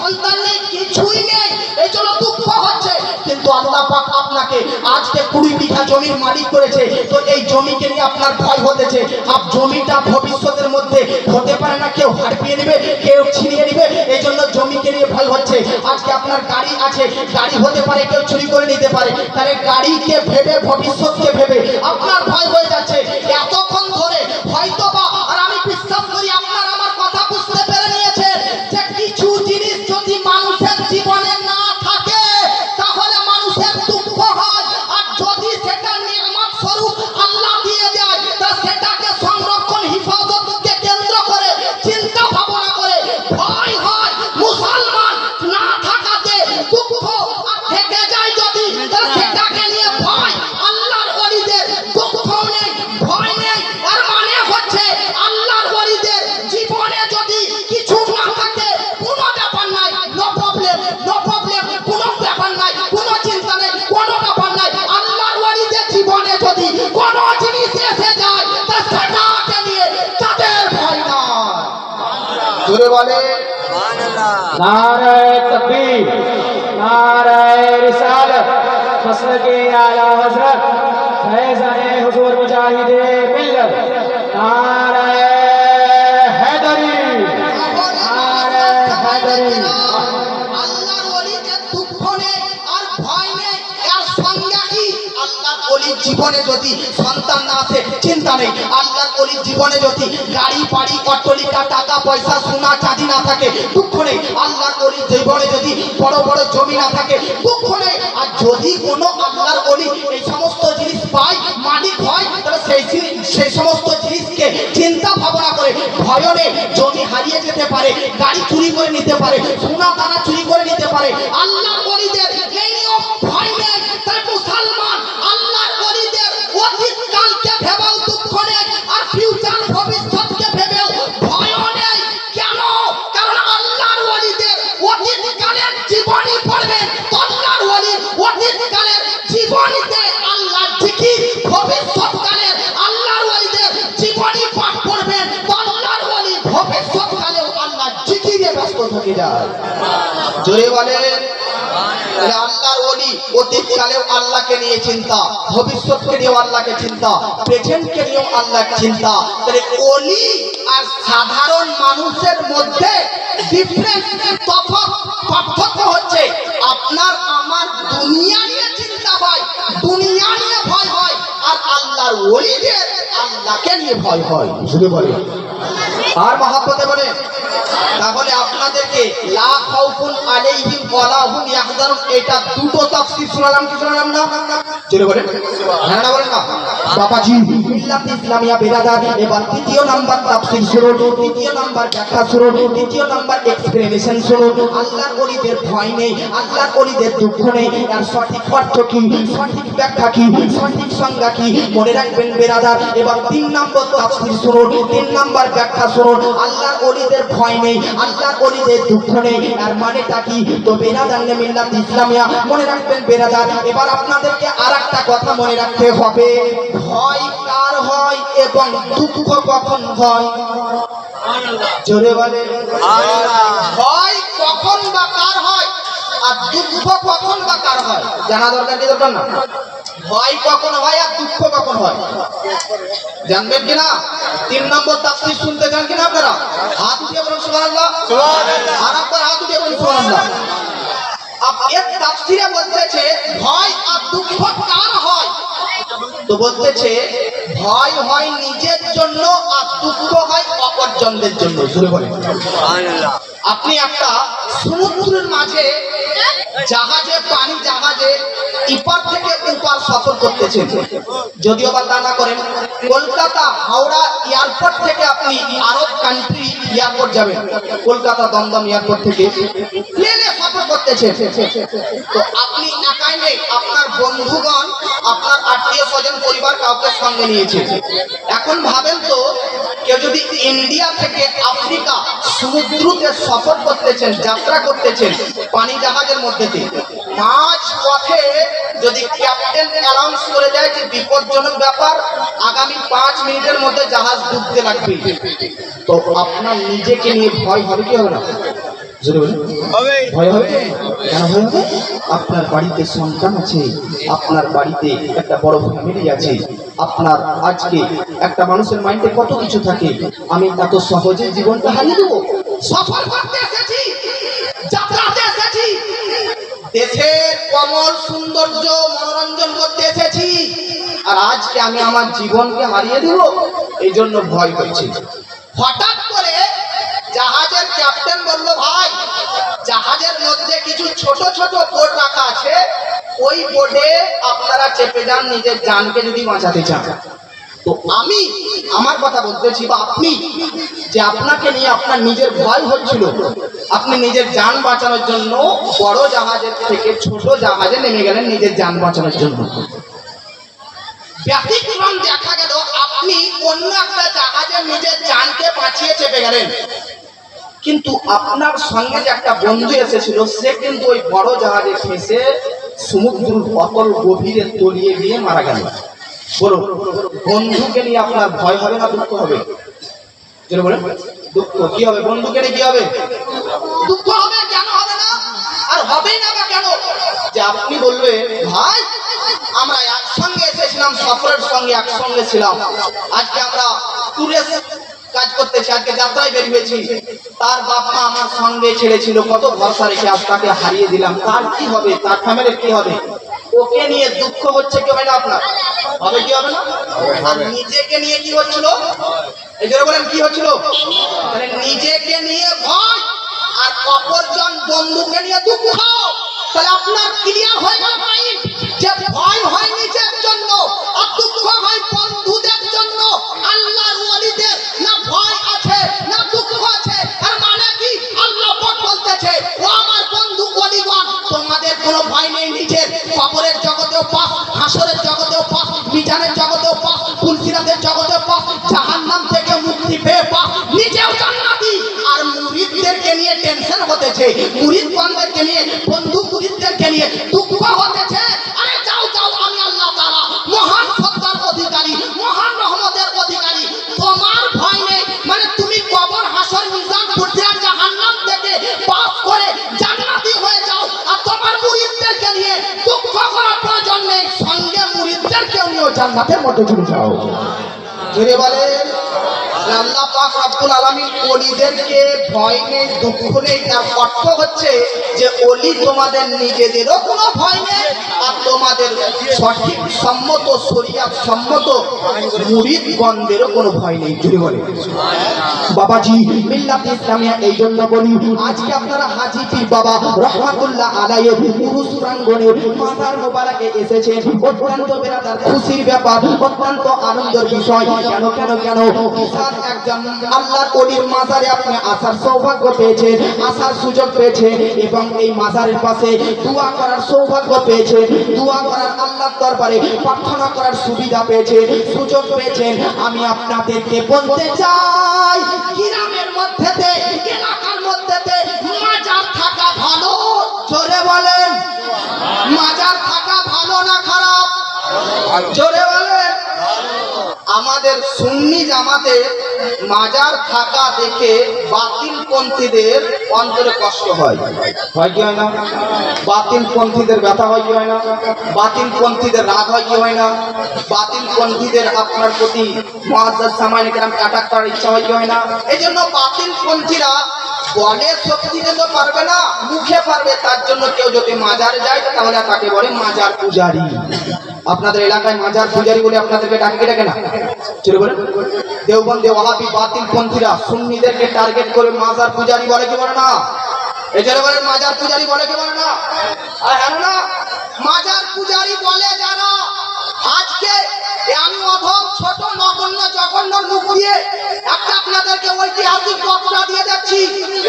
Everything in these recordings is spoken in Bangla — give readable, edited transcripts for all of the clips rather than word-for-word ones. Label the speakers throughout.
Speaker 1: সন্তান নেই, কিছুই নেই, এই জন্য দুঃখ হচ্ছে। কিন্তু আল্লাহ পাক আপনাকে আজকে 20 বিঘা জমির মালিক করেছে, তো এই জমিকে নিয়ে আপনার ভয় হতেছে। আর জমিটা ভবিষ্যতের মধ্যে হতে পারে না কেউ হারিয়ে নেবে, কেউ ছিনিয়ে নেবে, এই জন্য জমিকে নিয়ে ভয় হচ্ছে। আজকে আপনার গাড়ি আছে, গাড়ি হতে পারে কেউ চুরি করে নিতে পারে, তাহলে গাড়িকে ভেবে, ভবিষ্যৎকে ভেবে আপনার ভয় হয়ে যাচ্ছে। এতক্ষণ ধরে হয়তো বা, আর আমি বিশ্বাস করি আপনার আমার কথা বুঝতে পেরে নিয়েছে, যে কিছু জিনিস যদি মানুষের জীবনে না থাকে তাহলে মানুষের দুঃখ হয়, আর যদি সেটা নিয়ামত স্বরূপ আল্লাহ দিয়ে দেয় তা সেটাকে সংরক্ষণ হিফাজতকে কেন্দ্র করে চিন্তা ভাবনা করে ভয় হয়। মুসলমান না থাকাতে দুঃখ আর থেকে যায় যদি, তা সেটাকে নিয়ে ভয়। আল্লাহর ওলিদের দুঃখ নেই, ভয় নেই, আর মানে হচ্ছে আল্লাহর ওলিদের জীবনে যদি কিছু না থাকে কোনো ব্যাপার নাই, নো প্রবলেম, নো প্রবলেম, কোনো ব্যাপার নাই, কোনো চিন্তা নেই, কোনো ব্যাপার নাই। আল্লাহর ওলিদের জীবনে যদি কোনো জিনিস এসে যায় তা সেটাকে নিয়ে তাদের ভয় নাই। জোরে বলে
Speaker 2: नारे तकबीर, नारे रिसालत, मसलके आला हजरत फैज़ाने हुजूर मुजाहिदे मिल्लत, नारे हैदरी, नारे हैदरी।
Speaker 1: আল্লাহর ওলিদের দুঃখ নেই আর ভয় নেই, এর সঙ্গে কি আল্লাহর ওলির জীবনে যদি সন্তান না আসে চিন্তা নেই। আল্লাহর ওলির জীবনে যদি গাড়ি বাড়ি অট্টালিকা টাকা পয়সা সোনা চাঁদি না থাকে দুঃখ নেই। আল্লাহর ওলির জীবনে যদি বড় বড় জমি না থাকে দুঃখ নেই। আর যদি কোনো আল্লাহর ওলি এই সমস্ত জিনিস পায়, মালিক হয়, তাহলে সেই সমস্ত জিনিসকে চিন্তা ভাবনা করে ভয় নেই। জমি হারিয়ে যেতে পারে, গাড়ি চুরি করে নিতে পারে, সোনা দানা চুরি করে নিতে পারে, আল্লাহর ওলিদের এই নিয়ম ভয় নেই। তাই মুসলমান আল্লাহর ওলিদের অতীত কালকে ভেবেও দুঃখ নেই, আর ফিউচার ভবিষ্যৎকে ভেবেও ভয় নেই। কেন? কারণ আল্লাহর ওলিদের অতীত কালের জীবনী পড়বেন, আল্লাহর ওলির অতীত কালের জীবনীতে আল্লাহর জিকির, ভবিষ্যৎ কালের আল্লাহর ওলিদের জীবনী পাঠ করবেন, আল্লাহর ওলি ভবিষ্যৎ কালেও আল্লাহর জিকিরে ব্যস্ত থেকে যায়। জোরে বলেন আল্লাহর ওলি অতীত কালেও আল্লাহকে নিয়ে চিন্তা, ভবিষ্যৎকে নিয়েও আল্লাহকে চিন্তা, প্রেজেন্টকে নিয়েও আল্লাহকে চিন্তা। তাহলে ওলি আর সাধারণ মানুষের মধ্যে ডিফারেন্স, তফাৎ, পার্থক্য হচ্ছে আপনার আমার দুনিয়া নিয়ে চিন্তা হয়, দুনিয়া নিয়ে ভয় হয়, আর আল্লাহর ওলিদের আল্লাহকে নিয়ে ভয় হয়। বুঝতে পারলেন? আর মহাব্বতে বলে তাহলে আপনাদেরকে লা খাউফুন আলাইহিম ওয়ালা হুম ইয়াহজানুন, এটা দুটো তাফসীর শোনালাম কি শোনালাম না? জোরে বলেন, হ্যাঁ না বলেন না বাবাজি? মিল্লাত ইসলামিয়া বিরাদার, এবার তৃতীয় নাম্বার তাফসীর শুনুন, তৃতীয় নাম্বার ব্যাখ্যা শুনুন, তৃতীয় নাম্বার এক্সপ্লেনেশন শুনুন। আল্লাহর ওলিদের ভয় নেই, আল্লাহর ওলিদের দুঃখ নেই, এর সঠিক অর্থ কি, সঠিক ব্যাখ্যা কি, সঠিক সংজ্ঞা কি মনে রাখবেন বিরাদার। এবার 3 নম্বর তাফসীর শুনুন, 3 নম্বর ব্যাখ্যা শুনুন। আল্লাহর ওলিদের ভয় নেই, আল্লাহর ওলিদের দুঃখ নেই, আর মানেটা কি? তো বিরাদার মিল্লাত ইসলামিয়া মনে রাখবেন বিরাদার। এবার আপনাদেরকে আরেকটা কথা মনে রাখতে হবে, ভয় কার হয় এবং দুঃখ কখন হয়? জোরে বলে ভয় কখন বা কার হয় আর দুঃখ কখন বা কার হয় জানা দরকার কি দরকার না? ভয় কখন হয় আর দুঃখ কখন হয় জানবেন কিনা? 3 নম্বর তাফসীর শুনতে চান কিনা আপনারা? হাত উঠিয়ে বলুন সুবহানাল্লাহ, সুবহানাল্লাহ। আর আপনারা হাত উঠিয়ে বলুন সুবহানাল্লাহ। এর তাফসীরে বলতেছে ভয় আর দুঃখ কার হয়, তো বলতেছে ভয় হয় নিজের জন্য আর দুঃখ হয় অপরজনদের জন্য। শুরু করেন সুবহানাল্লাহ। আপনি একটা সমুদ্রের মাঝে জাহাজে, পানি জাহাজে ইপার থেকে উপার সফর করতেছেন, যদিও বা তা না করেন কলকাতা হাওড়া এয়ারপোর্ট থেকে আপনি আরব কান্ট্রি এয়ারপোর্ট যাবেন, কলকাতা দমদম এয়ারপোর্ট থেকে প্লেনে সফর করতেছেন, তো আপনি একাই নেই, আপনার বন্ধুগণ, আপনার আত্মীয় স্বজন পরিবার কাউকে সঙ্গে নিয়েছে। এখন ভাবেন তো কেউ যদি ইন্ডিয়া থেকে আফ্রিকা সমুদ্রতে সফর করতেছেন, যাত্রা করতেছেন পানি জাহাজের মধ্যে দিয়ে, মাঝ পথে যদি ক্যাপ্টেন অ্যানাউন্স করে দেয় যে বিপজ্জনক ব্যাপার, আগামী 5 মিনিটের মধ্যে জাহাজ ডুবতে লাগবে, তো আপনার নিজেকে নিয়ে ভয় হবে কি হবে না? জোরে বলুন। ভয় হবে? কেন ভয় হবে? আপনার বাড়িতে সন্তান আছে, আপনার বাড়িতে একটা বড় ফ্যামিলি আছে। আপনার আজকে একটা মানুষের মাইন্ডে কত কিছু থাকে, আমি এত সহজে জীবনটা হারিয়ে দেবো? সফল করতে এসেছি, যাত্রাতে এসেছি, দেশের কমল সৌন্দর্য মনোরঞ্জন করতে এসেছি, আর আজকে আমি আমার জীবনকে হারিয়ে দেব, এই জন্য ভয় করছি। হঠাৎ করে জাহাজের ক্যাপ্টেন বলল, ভাই জাহাজের মধ্যে কিছু ছোট ছোট বোট রাখা আছে, ওই বোটে আপনারা চেপে যান নিজের জানকে যদি বাঁচাতে চান। তো আমি আমার কথা বলতেছি, বা আপনি যে আপনাকে নিয়ে আপনার নিজের ভয় হচ্ছিল, আপনি নিজের জান বাঁচানোর জন্য বড় জাহাজের থেকে ছোট জাহাজে নেমে গেলেন নিজের জান বাঁচানোর জন্য। ব্যতিক্রম দেখা গেল, আপনি অন্য একটা জাহাজে নিজের জানকে বাঁচিয়ে চেপে গেলেন, কিন্তু আপনার সঙ্গে যে একটা বন্ধু এসেছিল সে কিন্তু ওই বড় জাহাজে ফেসে সমুদ্র অতল গভীরে তলিয়ে গিয়ে মারা গেল। বলুন, বন্ধুকে নিয়ে আপনার ভয় হবে না দুঃখ হবে? যেটা বলেন দুঃখ কি হবে? বন্ধুকে নিয়ে কি হবে? দুঃখ হবে। কেন হবে না? আর হবেই না বা কেন? যে আপনি বলবে, ভাই আমরা একসঙ্গে এসেছিলাম, সফরের সঙ্গে একসঙ্গে ছিলাম, আজকে আমরা ট্যুরে কাজ করতেছি, আজকে যাত্রায় বেরিয়েছি, তার বাপ মা আমার সঙ্গে ছেড়েছিল, কত ভরসা রেখে আজ তাকে হারিয়ে দিলাম, তার কি হবে? তার ফ্যামিলির কি হবে? ওকে নিয়ে দুঃখ হচ্ছে কি হবে না আপনার? হবে কি হবে না? আর নিজেকে নিয়ে কি হচ্ছিল? এই জন্য বলেন কি হচ্ছিল? মানে নিজেকে নিয়ে ভয় আর অপরজন বন্ধুকে নিয়ে দুঃখ। তাহলে আপনার ক্লিয়ার হয়ে গেল মাইন্ড যে ভয় হয় নিজের জন্য আর দুঃখ হয় বন্ধুদের জন্য। আল্লাহর ওয়ালিদের না ভয় আছে না দুঃখ আছে। আর মানে কি? আল্লাহ পাক বলতেছে, ও আমার বন্ধু ওয়ালিগণ, তোমাদের কোনো ভয় নেই। নিজের কবরের জগতেও পাস, হাসরের জগতেও পাস, মিজানের জগতেও পাস, ফুলসিরাতের জগতেও পাস, জাহান্নাম থেকে মুক্তি পেয়ে পাস, নিজেও জান্নাতি। আর মুরিদদেরকে নিয়ে টেনশন হতেছে, মুরিদগণদেরকে নিয়ে, বন্ধু মুরিদদেরকে নিয়ে দুঃখ হতেছে। আরে যাও যাও, আমি আল্লাহ তাআলা মহান সত্তার অধিকারী, মহান রহমতের অধিকারী, তোমার ভয় নেই। মানে তুমি কবর, হাসর, মিজান, ফুলসিরাত, জাহান্নাম থেকে পাস করে জান্নাতি হয়ে যাও। আর তোমার মুরিদদেরকে নিয়ে দুঃখ করার প্রয়োজন নেই, সঙ্গে মুরিদদেরকেও নিয়ে জান্নাতের মধ্যে চলে যাও। জোরে বলেন আল্লাহ পাক রব্বুল আলামিন ওলিদেরকে ভয় নেই দুঃখ নেই, তার অর্থ হচ্ছে যে ওলি তোমাদের নিজেদেরও কোনো ভয় নেই, আর তোমাদের সঠিক সম্মত শরিয়াত সম্মত মুরিদগণদেরও কোনো ভয় নেই। জোরে বলে বাবাজি মিল্লাত ইসলামিয়া। এই জন্য বলি, আজকে আপনারা হাজী পীর বাবা রহমাতুল্লাহ আলাইহি পুরুষ প্রাঙ্গণে মাজার মোবারকে এসেছেন, অত্যন্ত বেরাদার খুশির ব্যাপার, অত্যন্ত আনন্দের বিষয়। কেন কেন কেন? একজন আল্লাহর ওলির মাজারে আপনি আসার সৌভাগ্য পেয়েছেন, আসার সুযোগ পেয়েছেন, এবং এই মাজারের পাশে দোয়া করার সৌভাগ্য পেয়েছে, দোয়া করার আল্লাহর দরবারে প্রার্থনা করার সুবিধা পেয়েছে, সুযোগ পেয়েছেন। আমি আপনাদেরকে বলতে চাই, গ্রামের মধ্যেতে, এলাকার মধ্যেতে মাজার থাকা ভালো। জোরে বলেন, মাজার থাকা ভালো না খারাপ? জোরে বলেন। আমাদের সুন্নি জামাতে মাজার থাকা দেখে বাতিলপন্থীদের অন্তরে কষ্ট হয়, হয় কি হয় না? বাতিলপন্থীদের ব্যথা হয় কি হয় না? বাতিলপন্থীদের রাগ হয় কি হয় না? বাতিলপন্থীদের আপনার প্রতি মুআজ্জাজ সামাইনে কেরাম অ্যাটাক করার ইচ্ছা হয় কি হয় না? এই জন্য বাতিলপন্থীরা বলে শক্তি দিতে পারবে না, মুখে পারবে। তার জন্য কেউ যদি মাজারে যায় তাহলে তাকে বলে মাজার পূজারী। আপনাদের এলাকায় মাজার পূজারী বলে আপনাদেরকে ডাকে ডাকে না? চলে বলেন। দেওবন্দে ওয়াহাবি বাতিলপন্থীরা সুন্নিদেরকে টার্গেট করে মাজার পূজারী বলে কি বলে না? এজন্য বলেন মাজার পূজারী বলে কি বলে না? আর হ্যাঁ না, মাজার পূজারী বলে যারা, আজকে আমি অধম ছোট নগণ্য জঘন্য মুখ দিয়ে একটা আপনাদেরকে ঐতিহাসিক বক্তব্য দিয়ে যাচ্ছি,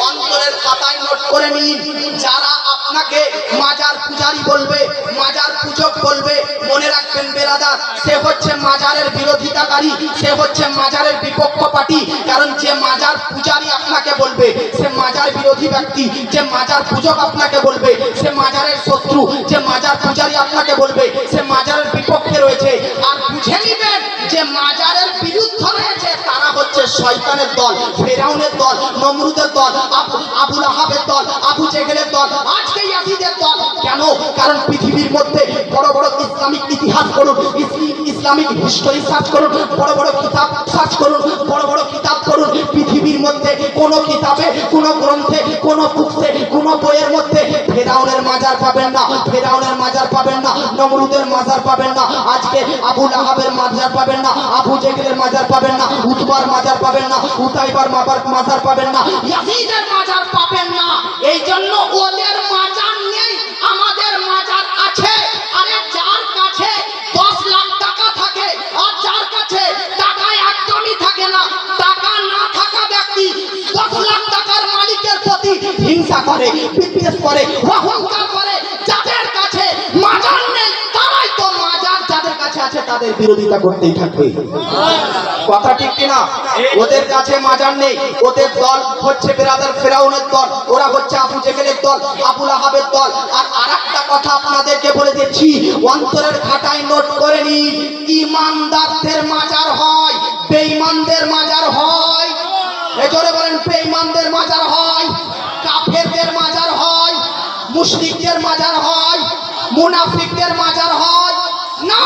Speaker 1: অন্তরের খাতায় নোট করে নিন। যারা আপনাকে মাজার পূজারী বলবে, মাজার পূজক বলবে, মনে রাখবেন বেরাদার, সে হচ্ছে মাজারের বিরোধিতাকারী, সে হচ্ছে মাজারের বিপক্ষ পার্টি। কারণ যে মাজার পূজারী আপনাকে বলবে সে মাজার বিরোধী ব্যক্তি, যে মাজার পূজক আপনাকে বলবে সে মাজারের শত্রু, যে মাজার পূজারী আপনাকে বলবে সে মাজারের বিপক্ষে রয়েছে। আর বুঝে নিবেন যে মাজারের বিরুদ্ধে রয়েছে তারা হচ্ছে শয়তানের দল, ফেরাউনের দল, নমরুদের দল, আবু লাহাবের দল, আবু জেহেলের দল, আজকে ইয়াজিদের দল। কেন? কারণ পৃথিবীর মধ্যে বড় বড় ইসলামিক ইতিহাস করুন, ইসলামিক হিস্টোরি সার্চ করুন, বড় বড় কিতাব সার্চ করুন, বড় বড় কিতাব করুন, পৃথিবীর মধ্যে কোনো কিতাবে, কোনো গ্রন্থে, কোনো বুকসে, কোনো বইয়ের মধ্যে ফেরাউনের মাজার পাবেন না, ফেরাউনের মাজার পাবেন না, নমরুদের মাজার পাবেন না, আজকে আবু লাহাবের মাজার পাবেন না, আবু জেহেলের মাজার পাবেন না, উতবার মাজার পাবেন না, উতাইবার মাজার পাবেন না, ইয়াজিদের মাজার পাবেন না। এই জন্য ওদের মাজার নেই, আমাদের মাজার আছে। আরে যার কাছে 10 লাখ টাকা থাকে আর যার কাছে টাকা একদমই থাকে না, টাকা না থাকা ব্যক্তি 10 লাখ টাকার মালিকের প্রতি হিংসা করে, বিদ্বেষ করে, অহংকার করে। যাদের কাছে মাজার নেই তারাই তো মাজার যাদের কাছে আছে তাদের বিরোধিতা করতেই থাকবে। কথা ঠিক কিনা? ওদের কাছে মাজার নেই, ওদের দল হচ্ছে বেরাদার ফেরাউনের দল, ওরা হচ্ছে আবু জেহেলের দল, আবু লাহাবের দল। আর আরেকটা কথা আপনাদেরকে বলে দিচ্ছি, অন্তরের খাতায় নোট করে নিন, ইমানদারদের মাজার হয়, বেঈমানদের মাজার হয়। এজোরে বলেন, বেঈমানদের মাজার হয়, কাফেরদের মাজার হয়, মুশরিকদের মাজার হয়, মুনাফিকদের মাজার হয় না।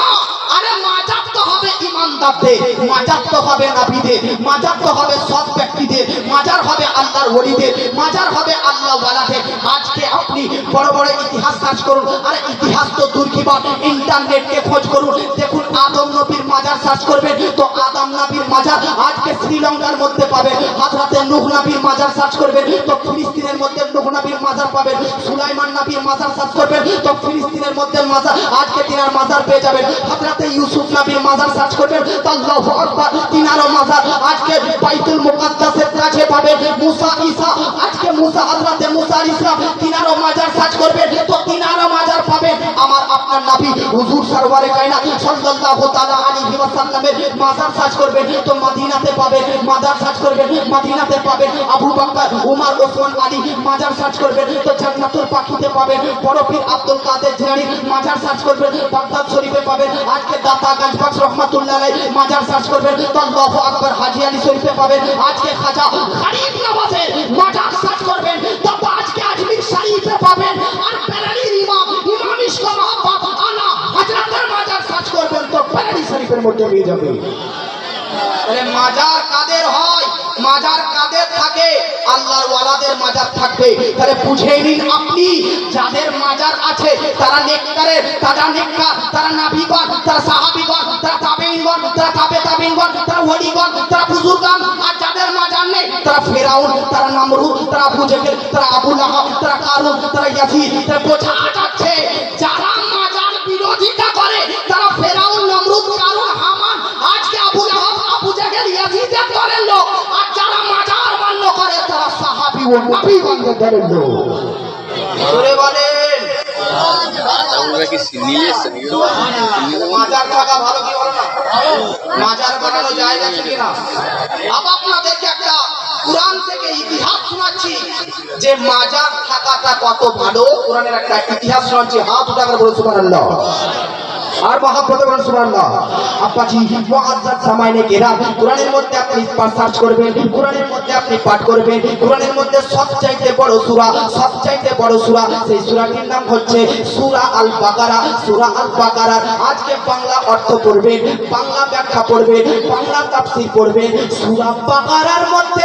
Speaker 1: আরে মাজার তো হবে ইমানদারদের, মাজার তো হবে নবীদের, মাজার তো হবে সৎ ব্যক্তিদের, মাজার হবে আল্লাহর ওলিদের, মাজার হবে আল্লাহ ওয়ালাদের। আজকে আপনি বড় বড় ইতিহাস সার্চ করুন, আর ইতিহাস তো দূর কি বাত, ইন্টারনেটকে খোঁজ করুন, দেখুন আদম নবীর মাজার সার্চ করবেন তো আদম নবীর মাজার আজকে শ্রীলঙ্কার মধ্যে পাবেন। হযরতে নূহ নবীর মাজার সার্চ করবেন তো ফিলিস্তিনের মধ্যে নূহ নবীর মাজার পাবেন। সুলাইমান নবীর মাজার সার্চ করবেন তো ফিলিস্তিনের মধ্যে মাজার আজকে তিনার মাজার পেয়ে যাবেন। হযরতে ইউসুফ নবীর মাজার সার্চ করবেন তো আল্লাহু আকবার, তিনারও মাজার আজকে বাইতুল মুকাদ্দাসের কাছে পাবেন। মুসা ঈসা, আজকে মুসা হযরতে মুসা ইসলাম, তিনারও মাজার সার্চ করবেন তো তিনারও মাজার পাবেন। আমার আপনার নবী হুজুর সরওয়ারে কায়নাত সাল্লাল্লাহু তাআলা আলাইহি ওয়াসাল্লামের মাজার সার্চ করবেন তো মদিনাতে পাবেন, মাজার সার্চ করবেন মদিনাতে পাবেন। আবু বকর, উমর, ওসমান, আলী মাজার সার্চ করবেন তো জান্নাতুল বাকিতে পাবেন। বড় পীর আব্দুল কাদের জিলানী মাজার সার্চ করবেন বাগদাদ শরীফে পাবেন। আজকে দাতা গাজবাক্স রহমাতুল্লাহ আলাইহি মাজার সার্চ করবেন তো আল্লাহু আকবার হাজী আলী শরীফে পাবেন। আজকে খাজা গরিব নওয়াজের মাজার সার্চ করবেন তো আজকে আজমির শরীফে পাবেন। আর বেরেলির ইমাম ইশক মোহাম্মদ আলা হযরতের মাজার সার্চ করবেন তো বেরেলি শরীফের মধ্যে পেয়ে যাবেন। তাহলে মাজার কাদের হয়? মাজার কাদের থাকে? আল্লাহর ওয়ালাদের মাজার থাকবে। তাহলে বুঝে নিন আপনি, যাদের মাজার আছে তারা নেককারের, তারা নেককার, তারা নাবিগণ, তারা সাহাবীগণ, তারা তাবেঈনগণ, তারা তাবে তাবেঈনগণ, তারা ওলিগণ, তারা বুজুর্গান। আর যাদের মাজার নেই তারা ফেরাউন, তারা নমরুদ, তারা আবু জেহেল, তারা আবু লাহাব, তারা কারুন, তারা ইয়াজিদ। তারা বোঝা যাচ্ছে যারা মাজার বিরোধিতা করে তারা ফেরাউন, নমরুদ, কারুন, হামান, আজকে আবু লাহাব, আবু জেহেল, ইয়াজিদের দলের লোক। আর যারা মাজার মান্য করে তারা সাহাবী ও নবীগণদের দলের লোক। জোরে বলেন, মাজার থাকা ভালো কি বলো না? মাজার বানানো জায়েজ আছে কিনা? আপনাদেরকে একটা কুরআন থেকে ইতিহাস শোনাচ্ছি যে মাজার থাকাটা কত ভালো। কুরআনের একটা ইতিহাস শোনাচ্ছি, হাত উঠা করে বলে সুবহানাল্লাহ। আর মহাব্বতে বলেন সুবহানাল্লাহ। আব্বাজি মুআজ্জাজ সামাইনে কেরাম, কোরআনের মধ্যে আপনি সার্চ করবেন, কোরআনের মধ্যে আপনি পাঠ করবেন, কোরআনের মধ্যে সবচাইতে বড় সূরা, সবচাইতে বড় সূরা, সেই সূরাটির নাম হচ্ছে সূরা আল বাকারা। সূরা আল বাকারার আজকে বাংলা অর্থ পড়বেন, বাংলা ব্যাখ্যা পড়বেন, বাংলা তাফসীর পড়বেন। সূরা বাকারার মধ্যে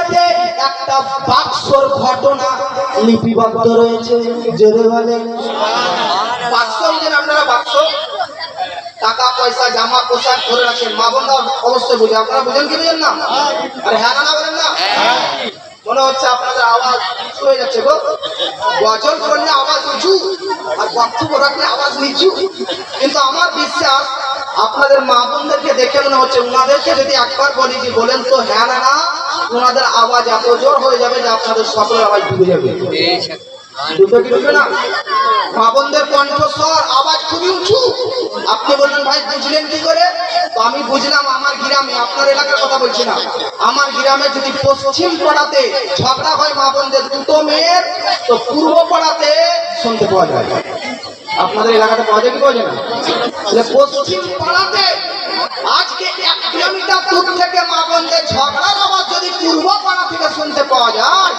Speaker 1: একটা বাক্সর ঘটনা লিপিবদ্ধ রয়েছে। জোরে বলেন সুবহানাল্লাহ। বাক্স যে আপনারা বাক্স টাকা পয়সা জামা পোশাক ধরে রাখেন, মা বোনরা অবশ্যই বুঝে। আপনারা বুঝেন কি বুঝেন না? আরে হ্যাঁ না বলেন না? মনে হচ্ছে আপনাদের আওয়াজ নিচু হয়ে যাচ্ছে গো। গজল করলে আওয়াজ উঁচু আর বক্তব্য রাখলে আওয়াজ নিচু। কিন্তু আমার বিশ্বাস আপনাদের মা বোনদেরকে দেখে মনে হচ্ছে ওনাদেরকে যদি একবার বলি যে বলেন তো হ্যাঁ না, ওনাদের আওয়াজ এত জোর হয়ে যাবে যে আপনাদের সকলের আওয়াজ ডুবে যাবে। দুটো কি ঢুকবে না? মা বোনদের কণ্ঠস্বর আওয়াজ খুবই উঁচু। আপনি বললেন ভাই বুঝলেন কি করে? তো আমি বুঝলাম আমার গ্রামে, আপনার এলাকার কথা বলছি না, আমার গ্রামে যদি পশ্চিম পাড়াতে ঝগড়া হয় মা বোনদের দুটো মেয়ের, তো পূর্ব পাড়াতে শুনতে পাওয়া যায়। আপনাদের এলাকাতে পাওয়া যায় কি পাওয়া যায় না? পশ্চিম পাড়াতে আজকে কিলোমিটার দূর থেকে মা বোনদের ঝগড়ার আওয়াজ যদি পূর্ব পাড়া থেকে শুনতে পাওয়া যায়,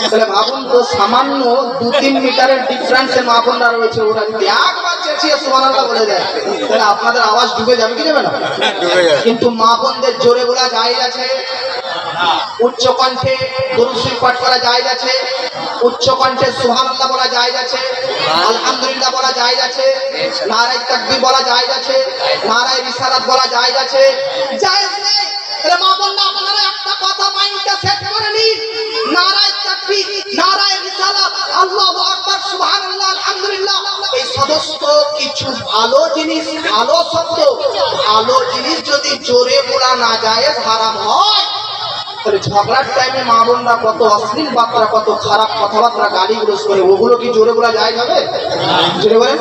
Speaker 1: তাহলে ভাবুন তো সামান্য 2-3 মিটারের ডিফারেন্সে মা বোনরা রয়েছে, ওরা যদি একবার চেঁচিয়ে সুবহানাল্লাহ বলে দেয়, তাহলে আপনাদের আওয়াজ ডুবে যাবে কি যাবে না? কিন্তু মা বোনদের জোরে বলা যায় আছে, উচ্চ কণ্ঠে দরুদ শরীফ পাঠ করা যায় আছে, উচ্চ কণ্ঠে সুবহানাল্লাহ বলা যায় আছে, আলহামদুলিল্লাহ বলা যায় আছে, নারায়ে তাকবীর বলা যায় আছে, নারায়ে রিসালাত বলা যায় আছে। জায়েজ নেই। তাহলে মা বোনরা আপনারা একটা কথা মাইন্ডে সেট করে নিন, নারায়ে তাকবীর, নারায়ে রিসালাত, আল্লাহু আকবার, সুবহানাল্লাহ, আলহামদুলিল্লাহ, এই সমস্ত কিছু ভালো জিনিস, ভালো শব্দ, ভালো জিনিস যদি জোরে বলা না যায় হারাম হয়, তাহলে ঝগড়ার টাইমে মা বোনরা কত অশ্লীল বার্তা, কত খারাপ কথাবার্তা গালিগুলোজ করে, ওগুলো কি জোরে বলা যায় যাবে? জোরে বলেন।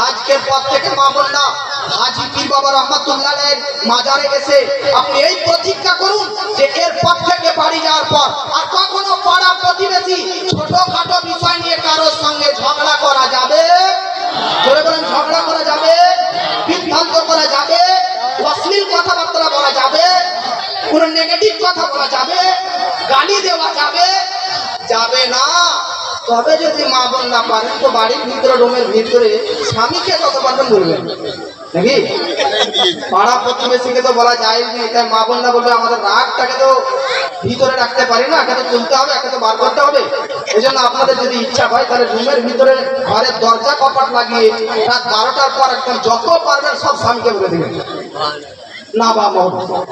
Speaker 1: আজকের পর থেকে মা বোনরা হাজী পীর বাবা রহমাতুল্লাহ আলাইহির মাজারে এসে আপনি এই প্রতিজ্ঞা করুন যে এর পর থেকে বাড়ি যাওয়ার পর আর কখনো পাড়া প্রতিবেশী ছোটখাটো বিষয় নিয়ে কারোর সঙ্গে ঝগড়া করা যাবে? জোরে বলেন। ঝগড়া করা যাবে, বিভ্রান্ত করা যাবে, অশ্লীল কথাবার্তা বলা যাবে, কোনো নেগেটিভ কথা বলা যাবে, গালি দেওয়া যাবে? যাবে না। তবে যদি মা বোন না পারেন তো বাড়ির ভিতরে, রুমের ভিতরে স্বামীকে যত পারবেন বলবেন, নাকি? পাড়া প্রতিবেশীকে তো বলা যায় না, তাই মা বোন না বলবে আমাদের রাগটাকে তো ভিতরে রাখতে পারি না, একে তো তুলতে হবে, একে তো বার করতে হবে। এই জন্য আপনাদের যদি ইচ্ছা হয় তাহলে রুমের ভিতরে ঘরের দরজা কপাট লাগিয়ে রাত 12টার পর একদম যত পারবেন সব স্বামীকে বলে দেবেন। না বা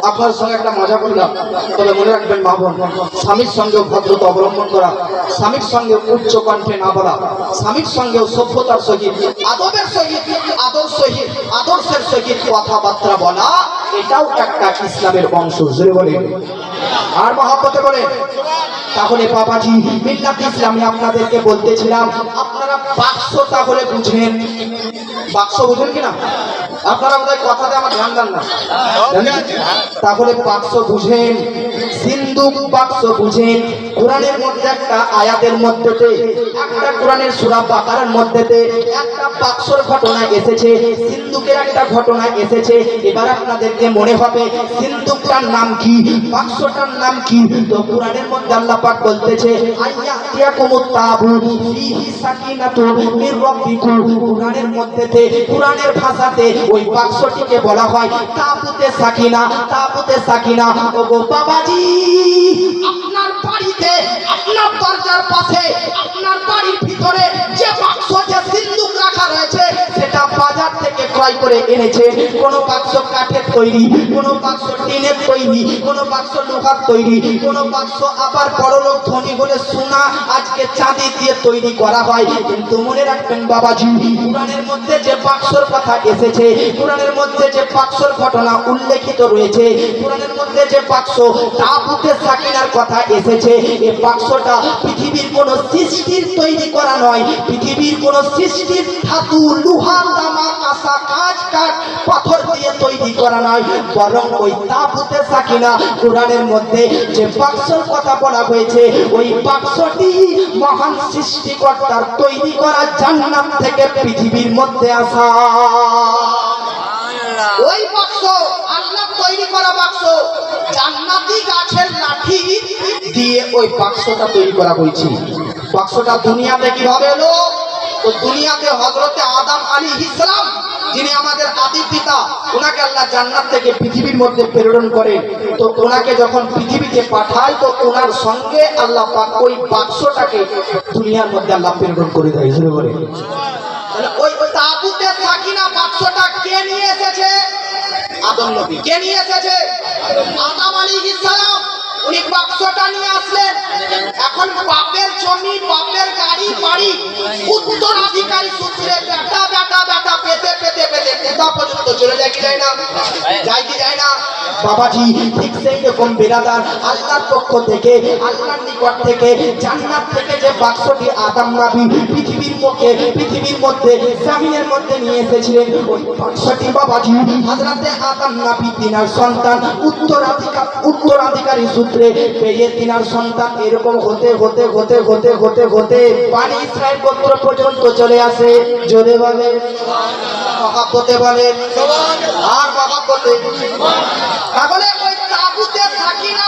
Speaker 1: আপনার সঙ্গে একটা মজা করলাম, তবে মনে রাখবেন মা বোন, স্বামীর সঙ্গেও ভদ্রতা অবলম্বন করা, স্বামীর সঙ্গে উচ্চ কণ্ঠে না বলা, স্বামীর সঙ্গেও সভ্যতার সহিত, আদবের সহিত, আদর্শের সহিত কথাবার্তা বলা, এটাও একটা ইসলামের অংশ। জোরে বলে আর মহব্বতে বলে। তাহলে বাবাজি মিল্লাত ইসলামী আপনাদেরকে বলতেছিলাম, আপনারা বাক্স তাহলে বুঝেন, বাক্স বুঝেন কিনা? আপনারা আমাদের কথাতে আমার ধ্যান দেন না, তাহলে বাক্স বুঝেন, সিন্ধুক বাক্স বুঝেন। কোরআনের মধ্যে একটা আয়াতের মধ্যেতে, একটা কোরআনের সূরা বাকারার মধ্যেতে একটা বাক্সর ঘটনা এসেছে, সিন্ধুকের একটা ঘটনা এসেছে। এবার আপনাদেরকে মনে হবে সিন্ধুকটার নাম কি, বাক্সটার নাম কি? তো কোরআনের মধ্যে আল্লাহ পাক বলতেছে আইয়াতিয়াকুমুত তাবুত ফীহি সাকিনাতুন মির রাব্বিকুম। কোরআনের মধ্যেতে, কোরআনের ভাষাতে ওই বাক্সটিকে বলা হয় তাবুতে সাকিনা, তাবুতে সাকিনা। ওগো বাবাজি, আপনার বাড়িতে, আপনার দরজার পাশে, আপনার বাড়ির ভিতরে যে বাক্স, যে সিন্ধুক রাখা রয়েছে, সেটা বাজার থেকে ক্রয় করে এনেছে। কোন বাক্স কাঠের তৈরি, কোন বাক্স টিনের তৈরি, কোন বাক্স লোহার তৈরি, কোন বাক্স আবার বড়লোক ধনী বলে সোনা, আজকে চাঁদি দিয়ে তৈরি করা হয়। কিন্তু মনে রাখবেন বাবাজি, কোরআনের মধ্যে যে বাক্সর কথা এসেছে, কোরআনের মধ্যে যে বাক্সর ঘটনা উল্লেখিত রয়েছে, কোরআনের মধ্যে যে বাক্স তাবুতে সাকিনার কথা এসেছে, এই বাক্সটা পৃথিবীর কোন সৃষ্টির তৈরি করা নয়, পৃথিবীর কোন সৃষ্টির ধাতু, লোহা, তামা, কাঁসা, কাঁচ, কাঠ, পাথর দিয়ে তৈরি করা নয়, বরং ওই তাবুতে সাকিনা কোরআনের মধ্যে যে বাক্সর কথা বলা হয়েছে, ওই বাক্সটি মহান সৃষ্টিকর্তার তৈরি করা জান্নাত থেকে পৃথিবীর মধ্যে আসা। ওই বাক্স আল্লাহ তৈরি করা বাক্স, জান্নাতি গাছের লাঠি দিয়ে ওই বাক্সটা তৈরি করা হয়েছে। বাক্সটা দুনিয়াতে কিভাবে এলো? তো দুনিয়াতে হযরতে আদম আলাইহিস সালাম, যিনি আমাদের আদি পিতা, ওনাকে আল্লাহ জান্নাত থেকে পৃথিবীর মধ্যে প্রেরণ করেন। তো ওনাকে যখন পৃথিবীতে পাঠায়, তো ওনার সঙ্গে আল্লাহ পাক ওই বাক্সটাকে দুনিয়ার মধ্যে আল্লাহ প্রেরণ করে দেয়। জোরে বলে। তাহলে ওই তাবুতে সাকিনা বাক্সটা কে নিয়ে এসেছে? আদম নবী। কে নিয়ে এসেছে? আদম আলাইহিস সালাম। উনি বাক্সটা নিয়ে আসলেন। এখন বাপের জমি, বাপের গাড়ি বাড়ি, উত্তরাধিকারী সূত্রে বেটা বেটা বেটা পেতে পেতে পেতে কোথা পর্যন্ত চলে যায় কি যায় না? যায় কি যায় না? বাবাজি ঠিক সেই রকম বিরাদার আল্লাহর পক্ষ থেকে, আল্লাহর নিকট থেকে, জান্নাত থেকে যে বাক্সটি আদম নবী পৃথিবীর মুখে, পৃথিবীর মধ্যে, জমিনের মধ্যে নিয়ে এসেছিলেন, ওই বাক্সটি বাবাজি হযরতে আদম নবী তিনার সন্তান উত্তরাধিকারী সূত্রে পেয়ে তিনার সন্তান এরকম হতে হতে হতে হতে হতে হতে বনি ইসরাইল গোত্র পর্যন্ত চলে আসে। জোরে বলে মহব্বতে বলে আর মহব্বতে। তাহলে ওই তাবুতে সাকিনা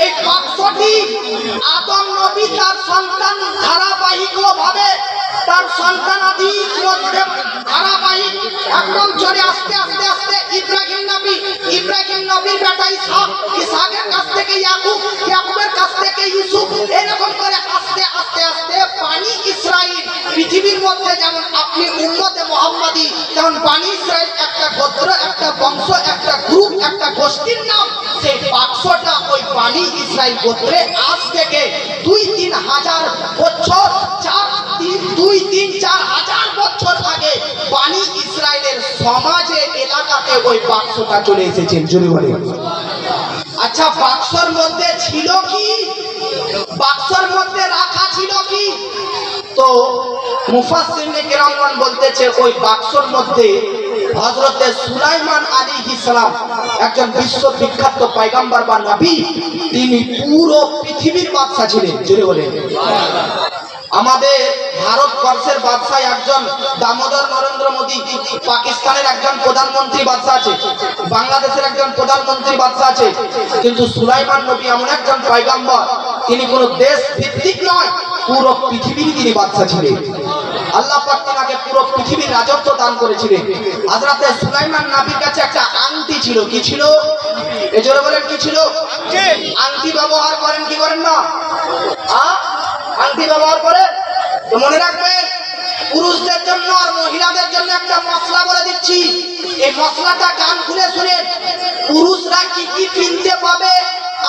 Speaker 1: এই বাক্সটি আদম নবী তার সন্তান ধারাবাহিকভাবে তার সন্তানাদির মধ্যে ধারাবাহিক একদম চলে আস্তে আস্তে আস্তে ইব্রাহিম নবীর বেটা ইসহাকের কাছ থেকে ইয়াকুবের কাছ থেকে ইউসুফ, এরকম করে আস্তে আস্তে আস্তে বানি ইসরাইল পৃথিবীর মধ্যে যেমন আপনি উম্মতে মুহাম্মাদি, যেমন বানি ইসরাইল একটা গোত্র, একটা বংশ, একটা গ্রুপ, একটা গোষ্ঠীর নাম। সেই বাক্সটা ওই বানি ইসরাইল গোত্রে আজ থেকে 2-3 হাজার বছর, 2-3-4 হাজার বছর আগে বানি ইসরাইলের সমাজে এলাকাতে ওই বাক্সটা চলে এসেছেন। জোরে বলে। আচ্ছা, বাক্সর মধ্যে ছিল কি? বাক্সর মধ্যে রাখা ছিল কি? তো মুফাসসিরিনে কেরামগণ বলতেছে ওই বাক্সর মধ্যে হযরতে সুলাইমান আলাইহিস সালাম একজন বিশ্ববিখ্যাত পয়গম্বর বা নবী, তিনি পুরো পৃথিবীর বাদশা ছিলেন। জোরে বলেন। আমাদের ভারতবর্ষের বাদশাহ একজন দামোদর নরেন্দ্র মোদী, পাকিস্তানের একজন প্রধানমন্ত্রী বাদশাহ আছে, বাংলাদেশের একজন প্রধানমন্ত্রী বাদশাহ আছে, কিন্তু সুলাইমান নবী এমন একজন পয়গম্বর, তিনি কোনো দেশ ভিত্তিক নয়, পুরো পৃথিবীর তিনি বাদশাহ ছিলেন। আল্লাহ পাক তাকে পুরো পৃথিবীর রাজত্ব দান করেছিলেন। হযরতে সুলাইমান নবীর কাছে একটা আংটি ছিল। কি ছিল? এজন্য বলেন কি ছিল? আংটি ব্যবহার করেন কি করেন না? আংটি ব্যবহার করে। তো মনে রাখবেন, পুরুষদের জন্য আর মহিলাদের জন্য একটা মশলা বলে দিচ্ছি, এই মশলাটা কান খুলে শুনেন। পুরুষরা কি কি কিনতে পাবে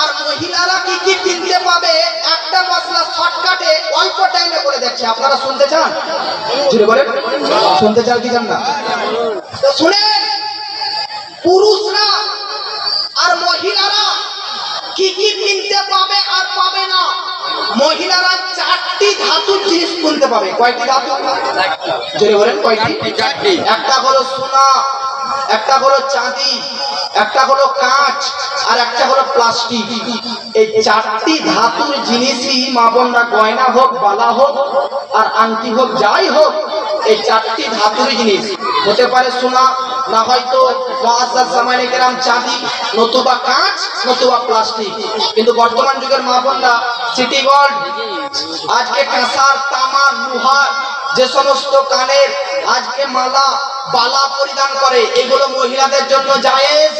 Speaker 1: আর মহিলারা কি কি কিনতে পাবে, একটা মশলা শর্টকাটে অল্প টাইমে করে দিচ্ছি। আপনারা শুনতে চান? জোরে বলেন। শুনতে চান কি চান না? তো শুনেন, পুরুষরা আর মহিলারা কি কি কিনতে পাবে আর পাবে না। মহিলারা 4টি ধাতুর জিনিস কিনতে পাবে। কয়টি ধাতু? জোরে বলেন। কয়টি? 4টি। একটা হলো সোনা, একটা হলো চাঁদি, একটা হলো কাঁচ, আর একটা হলো প্লাস্টিক। এই 4টি ধাতুর জিনিসই মা বোনরা, গয়না হোক, বালা হোক আর আংটি হোক, যাই হোক, এই 4টি ধাতুর জিনিস হতে পারে সোনা, না হয়তো মুআজ্জাজ জামানে কেরাম চাঁদি, নতুবা কাঁচ, নতুবা প্লাস্টিক। কিন্তু বর্তমান যুগের মা বোনরা সিটি গোল্ড, আজকে কাঁসার, তামার, লোহার যে সমস্ত কানের আজকে মালা, বালা পরিধান করে, এগুলো মহিলাদের জন্য জায়েজ?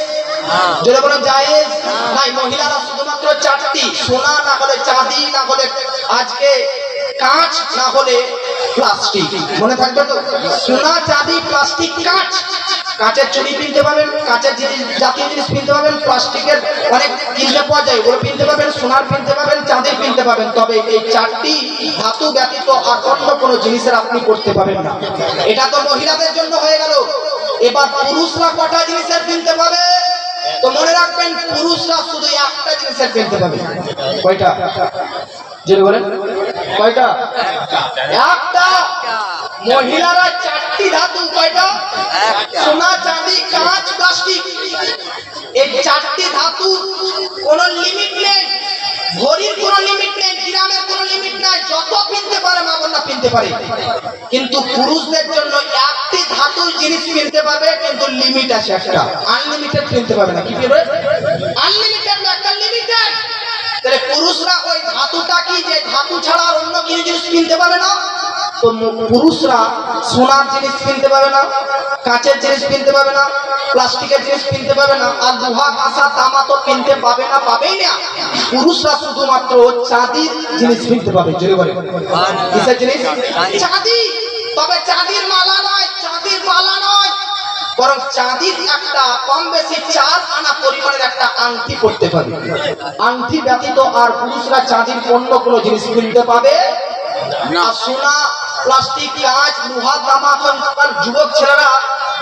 Speaker 1: যদি বলেন জায়েজ নাই। মহিলারা শুধুমাত্র 4টি, সোনা, না হলে চাঁদি, না হলে আজকে কাঁচ, না হলে প্লাস্টিক। মনে থাকবে তো? সোনা, চাঁদি, প্লাস্টিক, কাঁচ। কাঁচের চুড়ি কিনতে পাবেন, কাঁচের জিনিস জাতীয় জিনিস কিনতে পাবেন, প্লাস্টিকের অনেক কিনতে পাওয়া যায়, ওগুলো কিনতে পাবেন, সোনার কিনতে পাবেন, চাঁদের কিনতে পাবেন। তবে এই 4টি ধাতু ব্যতীত আর অন্য কোনো জিনিসের আপনি করতে পাবেন না। এটা তো মহিলাদের জন্য হয়ে গেল। এবার পুরুষরা কটা জিনিসের কিনতে পাবে? তো মনে রাখবেন, পুরুষরা শুধু একটা জিনিসের কিনতে পাবে। কয়টা? জোরে বলেন। কয়টা? একটা। মহিলারা 4টি ধাতু। কয়টা? সোনা, চাঁদি, কাঁচ, প্লাস্টিক। এই 4টি ধাতু কোনো লিমিট নেই, ঘড়ির কোনো লিমিট নেই, গ্রামের কোনো লিমিট নাই, যত কিনতে পারে মা বোনরা কিনতে পারে। কিন্তু পুরুষদের জন্য 1টি ধাতুর জিনিস কিনতে পারবে, কিন্তু লিমিট আছে একটা, আনলিমিটেড কিনতে পারবে না। কি কিনবে? আনলিমিটেড না, একটা লিমিটেড। তাহলে পুরুষরা ওই ধাতুটা কি, যে ধাতু ছাড়া আর অন্য কিছু জিনিস কিনতে পারবে না। তো পুরুষরা সোনার জিনিস কিনতে পারবে না, কাঁচের জিনিস কিনতে পারবে না, প্লাস্টিকের জিনিস কিনতে পারবে না, আর লোহা, কাঁসা, তামা তো কিনতে পাবে না, পাবেই না। পুরুষরা শুধুমাত্র চাঁদির জিনিস কিনতে পাবে। জোরে বলে। কিসের জিনিস? চাঁদি। তবে চাঁদির মালা নয়, চাঁদির মালা নয়, বরং চাঁদির একটা কম বেশি 4 আনা পরিমাণের একটা আংটি করতে পারে। আংটি ব্যতীত আর পুরুষরা চাঁদির অন্য কোনো জিনিস কিনতে পাবে না। সোনা, প্লাস্টিক, কাঁচ, লোহা, তামা, এখন যুবক ছেলেরা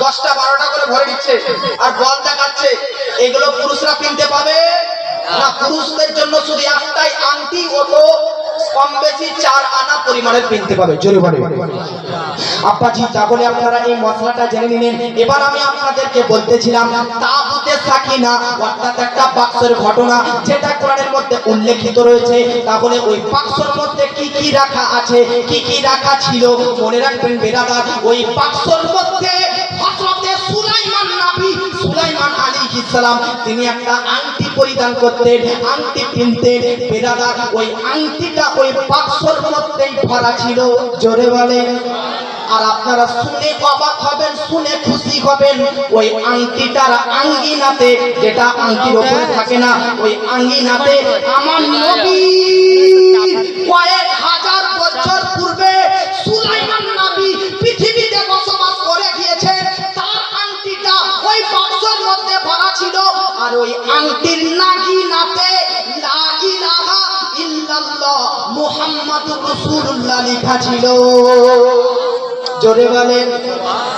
Speaker 1: 10টা 12টা করে ভরে দিচ্ছে আর বল দেখাচ্ছে, এগুলো পুরুষরা কিনতে পাবে না। পুরুষদের জন্য শুধু একটাই আংটি, ও তো কম বেশি 4 আনা পরিমাণের কিনতে পাবে। জোরে বলে। আব্বাজি, তাহলে আপনারা এই মশলাটা জেনে নিলেন। এবার আমি আপনাদেরকে বলতেছিলাম তাবুতে সাকিনা অর্থাৎ একটা বাক্সের ঘটনা, যেটা কোরআনের মধ্যে উল্লেখিত রয়েছে। তাহলে ওই বাক্সের মধ্যে কি কি রাখা আছে, কি কি রাখা ছিল, মনে রাখবেন বেরাদার। ওই বাক্সের মধ্যে সুলাইমান নবী সুলাইমান আলাইহিস সালাম তিনি একটা আংটি পরিধান করতেন, আংটি কিনতেন। বেরাদার ওই আংটিটা ওই বাক্সর মধ্যেই ভরা ছিল। জোরে বলেন। আর আপনারা শুনে অবাক হবেন, শুনে খুশি হবেন, ওই আংটিটার আঙ্গিনাতে, যেটা আংটির উপরে থাকে না, ওই আঙ্গিনাতে আমার নবী কয়েক হাজার বছর পূর্বে সুলাইমান নবী পৃথিবীতে বসবাস করে গিয়েছে। তার আংটিটা ওই বাক্সের মধ্যে ভরা ছিল। আর ওই আংটির নাগিনাতে লা ইলাহা ইল্লাল্লাহ মুহাম্মাদুর রাসূলুল্লাহ লেখা ছিল। জোরে বলেন।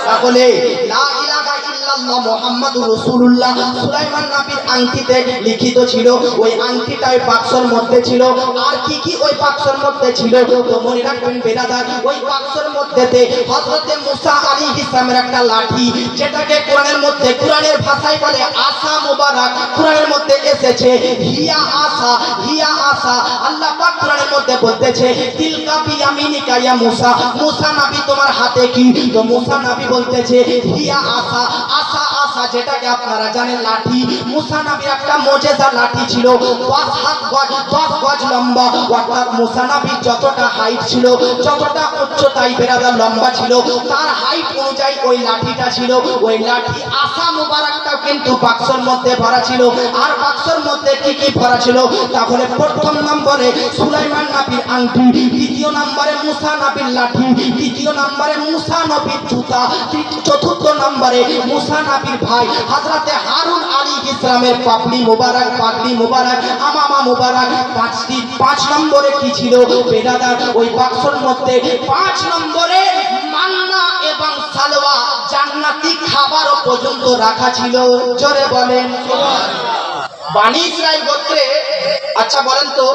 Speaker 1: তাহলে লা ইলাহা ইল্লাল্লাহ মুহাম্মাদুর রাসূলুল্লাহ সুলাইমান নবীর আংটিতে লিখিত ছিল। ওই আংটিটা ওই বাক্সের মধ্যে ছিল। আর কি কি ওই বাক্সের মধ্যে ছিল তো মনে রাখবেন বেরাদার, ওই বাক্সের মধ্যেতে হযরতে মুসা আলাইহিস সালামের একটা লাঠি, যেটাকে কোরআনের মধ্যে, কোরআনের ভাষায় বলে আসা মুবারক। কোরআনের মধ্যে এসেছে হিয়া আসা, হিয়া আসা। আল্লাহ পাক কোরআনের মধ্যে বলতেছে তিলকা বিয়ামিনিকা ইয়া মুসা, মুসা নবী তোমার হাতে কি? তো মুসা নবী বলতেছে হিয়া আসা, আসা আসা, যেটাকে আপনারা জানেন লাঠি। মুসা নবীর একটা মুজিজা লাঠি ছিল, 10 গজ লম্বা। অর্থাৎ মুসা নবীর যতটা হাইট ছিল, যতটা উচ্চতায় বেরাদার লম্বা ছিল, তার হাইট অনুযায়ী ওই লাঠিটা ছিল। ওই লাঠি আসা মুবারকটা কিন্তু বাক্সের মধ্যে ভরা ছিল। আর বাক্সের মধ্যে কি কি ভরা ছিল? তাহলে প্রথম নম্বরে সুলাইমান নবীর আংটি, দ্বিতীয় নম্বরে মুসা নবীর লাঠি, তৃতীয় নম্বরে মুসা নবীর জুতা, চতুর্থ নম্বরে মুসা নবীর ভাই হযরতে হারুন আলাইহিস সালামের পাগড়ি মোবারক, পাগড়ি মোবারক, আমামা মোবারক। 5 নম্বরে কি ছিল বেরাদার? ওই বাক্সের মধ্যে 5 নম্বরে মান্না এবং সালওয়া, জান্নাতি খাবারও পর্যন্ত রাখা ছিল। জোরে বলেন বনি ইসরাইল গোত্রে। আচ্ছা বলেন তো,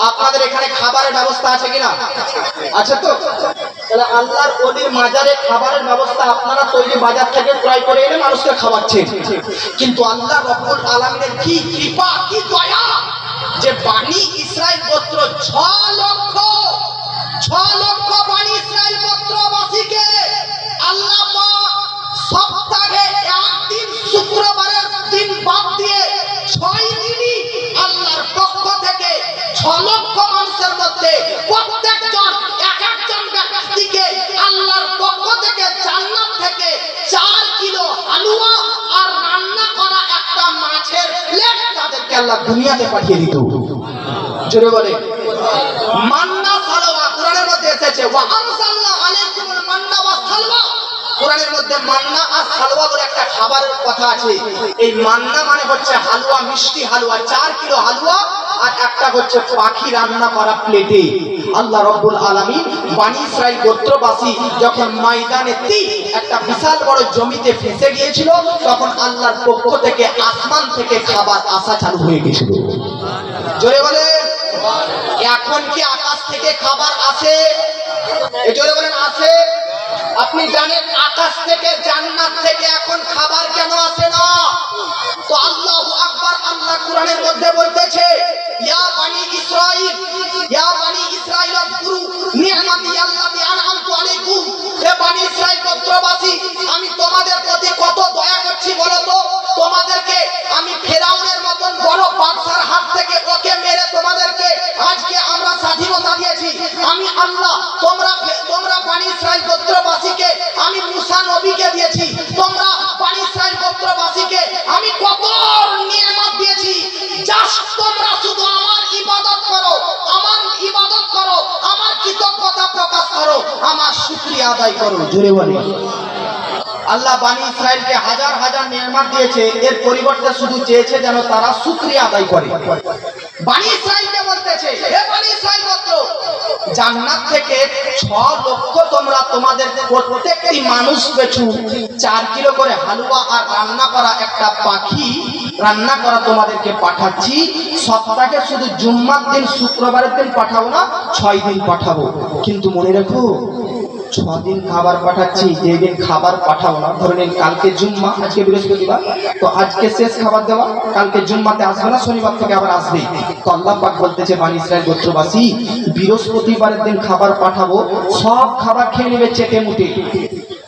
Speaker 1: আপনাদের এখানে খাবারের ব্যবস্থা আছে কিনা? আছে তো? তাহলে আল্লাহর ওলির মাজারে খাবারের ব্যবস্থা আপনারা তৈরি বাজার থেকে ক্রয় করে এনে মানুষকে খাওয়াচ্ছেন। কিন্তু আল্লাহ রব্বুল আলামিনের কি কৃপা, কি দয়া, যে বনি ইসরাইল গোত্র 6 লক্ষ বনি ইসরাইল গোত্রবাসীকে আল্লাহ পাক সপ্তাহে একদিন শুক্রবারের দিন বাদ দিয়ে 6 দিনই আল্লাহর পক্ষ থেকে 6 লক্ষ মানুষের মধ্যে প্রত্যেকজন এক একজন ব্যক্তিকে আল্লাহর পক্ষ থেকে জান্নাত থেকে 4 কিলো হালুয়া আর রান্না করা একটা মাছের প্লেট তাদেরকে আল্লাহ দুনিয়াতে পাঠিয়ে দিত। জোরে বলে মান্না সালওয়া। কোরআনের মধ্যে এসেছে ওয়া আমসাল্লাহ আলাইকুমুল মান্না ওয়া সালওয়া। কোরআনের মধ্যে মান্না আর সালওয়া বলে একটা খাবারের কথা আছে। এই মান্না মানে হচ্ছে হালুয়া, মিষ্টি হালুয়া, 4 কিলো হালুয়া আর একটা হচ্ছে পাখি রান্না করা প্লেটে। আল্লাহ রব্বুল আলামিন বনি ইসরাইল গোত্রবাসী যখন ময়দানে একটা বিশাল বড় জমিতে ফেঁসে গিয়েছিল, তখন আল্লাহর পক্ষ থেকে আসমান থেকে খাবার আসা চালু হয়ে গিয়েছিল। জোরে বলে এখন কি আকাশ থেকে খাবার আসে? জোরে বলেন আসে? আপনি জানেন আকাশ থেকে, জান্নাত থেকে এখন খাবার কেন আসে না? তো আল্লাহু আকবার। আল্লাহ কোরআনের মধ্যে বলতেছে ইয়া বনি ইসরাইল, ইয়া বনি ইসরাইল আযকুরু নি'মাতি আল্লাতী আন'আমতু আলাইকুম। হে বনি ইসরাইল গোত্রবাসী, আমি তোমাদের প্রতি কত দয়া করছি বলো তো। তোমাদেরকে আমি ফেরাউনের মতন বড় বাদশার হাত থেকে ওকে মেরে তোমাদেরকে আজকে আমরা স্বাধীনতা দিয়েছি। আমি আল্লাহ, তোমরা বনি ইসরাইল গোত্রবাসীকে আমি মুসা নবীকে দিয়েছি। তোমরা বনি ইসরাইল গোত্রবাসীকে আমি কত নিয়ামত দিয়েছি। জাস্ট তোমরা শুধু আমার ইবাদত করো, আমার ইবাদত করো, আমার কৃতজ্ঞতা প্রকাশ করো, আমার শুকরিয়া আদায় করো। জোরে বলি আল্লাহ বনি ইসরাইলকে হাজার হাজার নিয়ামত দিয়েছে, এর পরিবর্তে শুধু চেয়েছে যেন তারা শুকরিয়া আদায় করে। বনি ইসরাইলকে বলতেছে হে বনি ইসরাইল গোত্র, জান্নাত থেকে 6 লক্ষ তোমরা তোমাদের প্রত্যেকটি মানুষ পিছু 4 কিলো করে হালুয়া আর রান্না করা একটা পাখি রান্না করা তোমাদেরকে পাঠাচ্ছি। সপ্তাহে শুধু জুম্মার দিন, শুক্রবারের দিন পাঠাবো না, 6 দিন পাঠাবো। কিন্তু মনে রেখো 6 দিন খাবার পাঠাচ্ছি, যেদিন খাবার পাঠাবো না, ধরে নিন কালকে জুম্মা, আজকে বৃহস্পতিবার, তো আজকে শেষ খাবার দেওয়া, কালকে জুম্মাতে আসবে না, শনিবার থেকে আবার আসবে। তো আল্লাহ পাক বলতেছে বনি ইসরাইল গোত্রবাসী, বৃহস্পতিবারের দিন খাবার পাঠাবো, সব খাবার খেয়ে নেবে চেটে মুটে।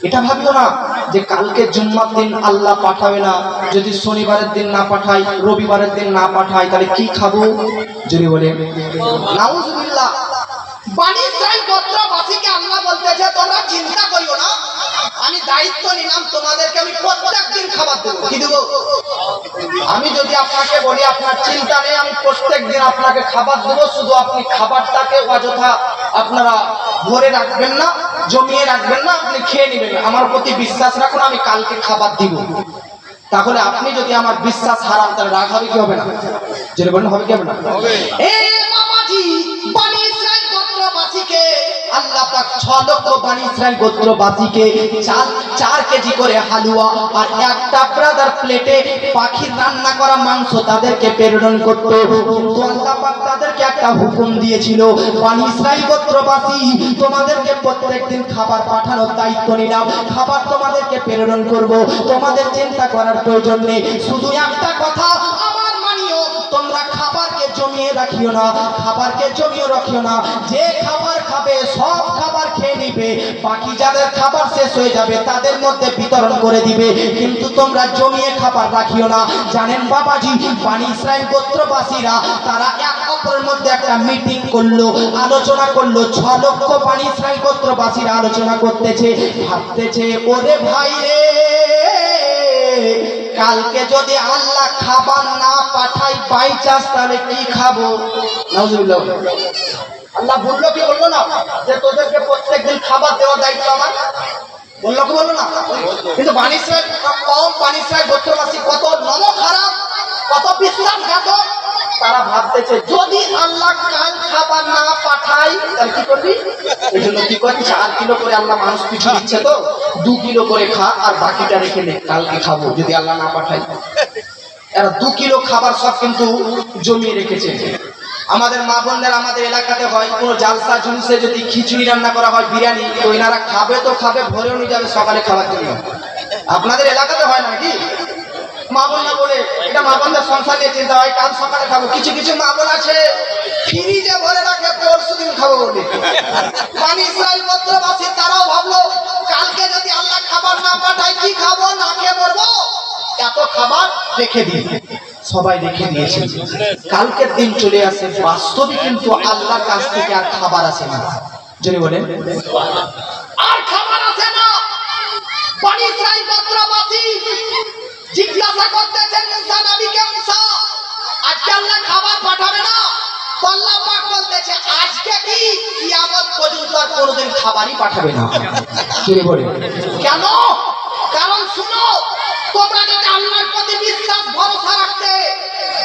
Speaker 1: এটা ভাবিও না যে কালকে জুম্মার দিন আল্লাহ পাঠাবে না, যদি শনিবারের দিন না পাঠাই, রবিবারের দিন না পাঠাই, তাহলে কি খাবো? যদি বলে নাউজুবিল্লাহ। বনি ইসরাইল গোত্রবাসীকে আল্লাহ বলতেছে তোমরা চিন্তা করিও না, আমি দায়িত্ব নিলাম তোমাদেরকে আমি প্রত্যেকদিন খাবার দেবো। কি দেবো? আমি যদি আপনাকে বলি আপনার চিন্তা নেই, আমি প্রত্যেকদিন আপনাকে খাবার দেবো, শুধু আপনি খাবারটাকে অযথা আপনারা ভরে রাখবেন না, জমিয়ে রাখবেন না, আপনি খেয়ে নেবেন। আমার প্রতি বিশ্বাস রাখুন, আমি কালকে খাবার দিব। তাহলে আপনি যদি আমার বিশ্বাস হারান তাহলে রাগ হবে কি হবে না? যদি বলেন হবে কি হবে না? এ বাবাজি, বনি ইসরাইল গোত্রবাসীকে আল্লাহ পাক 6 লক্ষ বনি ইসরাইল গোত্রবাসীকে 4 কেজি করে হালুয়া আর একটা ব্রাদার প্লেটে পাখির রান্না করা মাংস তাদেরকে প্রেরণ করত। কিন্তু আল্লাহ পাক তাদেরকে একটা হুকুম দিয়েছিল, বনি ইসরাইল গোত্রবাসী তোমাদেরকে প্রত্যেকদিন খাবার পাঠানোর দায়িত্ব নিলাম, খাবার তোমাদেরকে প্রেরণ করব, তোমাদের চিন্তা করার প্রয়োজন নেই। শুধু একটা কথা আমার মানিও, তোমরা খাবারকে জমিয়ে রাখিও না, খাবারকে জমিয়ে রাখিও না। যে খাবার খাবে সব খাবার খেয়ে নিবে, বাকি যাদের খাবার শেষ হয়ে যাবে তাদের মধ্যে বিতরণ করে দিবে, কিন্তু তোমরা জমিয়ে খাবার রাখিও না। জানেন বাবাজি, বনি ইসরাইল গোত্রবাসীরা তারা এক অপরের মধ্যে একটা মিটিং করলো, আলোচনা করলো। 6 লক্ষ বনি ইসরাইল গোত্রবাসীরা আলোচনা করতেছে, ভাবতেছে ওরে ভাই রে, কালকে যদি আল্লাহ খাবার না পাঠাই বাই চান্স, তাহলে কি খাবো? নাউজুবিল্লাহ। আল্লাহ বললো কি বললো না যে তোদেরকে প্রত্যেকদিন খাবার দেওয়ার দায়িত্ব আমার? বললো কি বললো না? কিন্তু বনি ইসরাইল কম, বনি ইসরাইল গোত্রবাসী কত নম খারাপ, কত বিশ্বাসঘাতক। তারা ভাবতেছে যদি আল্লাহ কাল খাবার না পাঠাই তাহলে কি করবি? এই জন্য কি করে 4 কিলো করে আল্লাহ মানুষ পিছু দিচ্ছে, তো 2 কিলো করে খা আর বাকিটা রেখে নে, কালকে খাবো যদি আল্লাহ না পাঠাই। এরা 2 কিলো খাবার সব কিন্তু জমিয়ে রেখেছে। আমাদের মা বোনদের আমাদের এলাকাতে হয় কোনো জালসা ঝুলসে যদি খিচুড়ি রান্না করা হয়, বিরিয়ানি, তো এনারা খাবে তো খাবে, ভরেও নিয়ে যাবে সকালে খাবার জন্য। আপনাদের এলাকাতে হয় নাকি? মা বোন না বলে এটা মা বোনদের সংসার নিয়ে চিন্তা হয়, কাল সকালে খাবো। কিছু কিছু মা বোন আছে ফ্রিজে ভরে রাখে পরশু দিন খাবো বলে। বনি ইসরাইল গোত্রবাসী তারাও ভাবলো কালকে যদি আল্লাহ খাবার না পাঠায় কি খাবো, না খেয়ে মরবো, এত খাবার রেখে দিই। সবাই রেখে দিয়েছে। কালকের দিন চলে আসে, বাস্তবে কিন্তু আল্লাহর কাছ থেকে আর খাবার আসে না। যদি বলেন আর খাবার আসে না। বনি ইসরাইল গোত্রবাসী জিজ্ঞাসা করতেছেন মুসা নবীকে, মুসা আজকে আল্লাহ খাবার পাঠাবে না? তো আল্লাহ পাক বলতেছে আজকে কি কিয়ামত পর্যন্ত আর কোনোদিন খাবারই পাঠাবে না। কি বলে কেন? কারণ শুনো, তোমরা যদি আল্লাহর প্রতি বিশ্বাস ভরসা রাখতে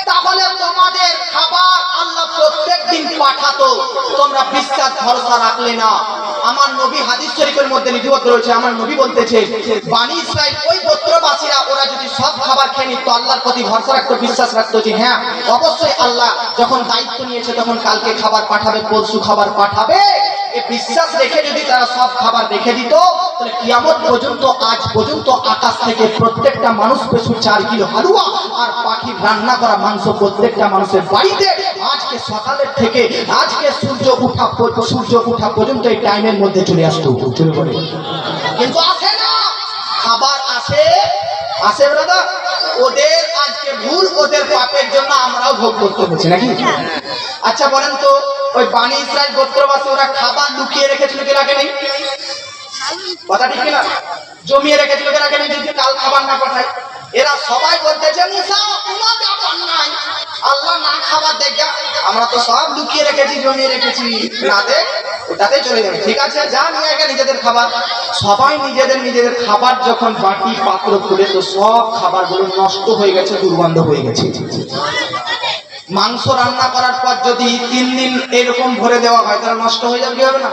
Speaker 1: তাহলে তোমাদের খাবার আল্লাহ প্রত্যেকদিন পাঠাতো। তোমরা বিশ্বাস ভরসা রাখলে না। আমার নবী হাদিস শরীফের মধ্যে লিপিবদ্ধ রয়েছে, আমার নবী বলতেছে বনি ইসরাইল ওই গোত্রবাসীরা ওরা যদি সব খাবার খেয়ে নিত, আল্লাহর প্রতি ভরসা রাখতো, বিশ্বাস রাখতো যে হ্যাঁ অবশ্যই আল্লাহ যখন দায়িত্ব নিয়েছে তখন কালকে খাবার পাঠাবে, পরশু খাবার পাঠাবে, এই বিশ্বাস রেখে যদি তারা সব খাবার রেখে দিত, তাহলে কিয়ামত পর্যন্ত আজ পর্যন্ত আকাশ থেকে প্রত্যেকটা মানুষ পেছু 4 কিলো হালুয়া আর পাখির রান্না করা মাংস প্রত্যেকটা মানুষের বাড়িতে আজকে সকালের থেকে আজকে সূর্য উঠা পর্যন্ত এই টাইমের মধ্যে চলে আসতো। কিন্তু আসে না। খাবার আসে ব্রাদার, ওদের আজকে ভুল, ওদের পাপের জন্য আমরাও ভোগ করতে হচ্ছে নাকি? আচ্ছা বলেন তো, ওই বনি ইসরাইল গোত্রবাসী ওরা খাবার লুকিয়ে রেখেছিল কি রাখেনি? কথা ঠিক কিনা? জমিয়ে রেখেছিল কি রাখেনি? যদি কাল খাবার না পাঠায়, এরা সবাই বলতেছে মুসা কোনো ব্যাপার নাই, আল্লাহ না খাবার দেখে আমরা তো সব লুকিয়ে রেখেছি, জমিয়ে রেখেছি, না দেখ ওটাতে চলে যাবে। ঠিক আছে, যা নিয়ে আগে নিজেদের খাবার। সবাই নিজেদের খাবার যখন বাটি পাত্র খুলে, তো সব খাবারগুলো নষ্ট হয়ে গেছে, দুর্গন্ধ হয়ে গেছে। মাংস রান্না করার পর যদি 3 দিন এরকম ভরে দেওয়া হয় তাহলে নষ্ট হয়ে যাবে কি হবে না?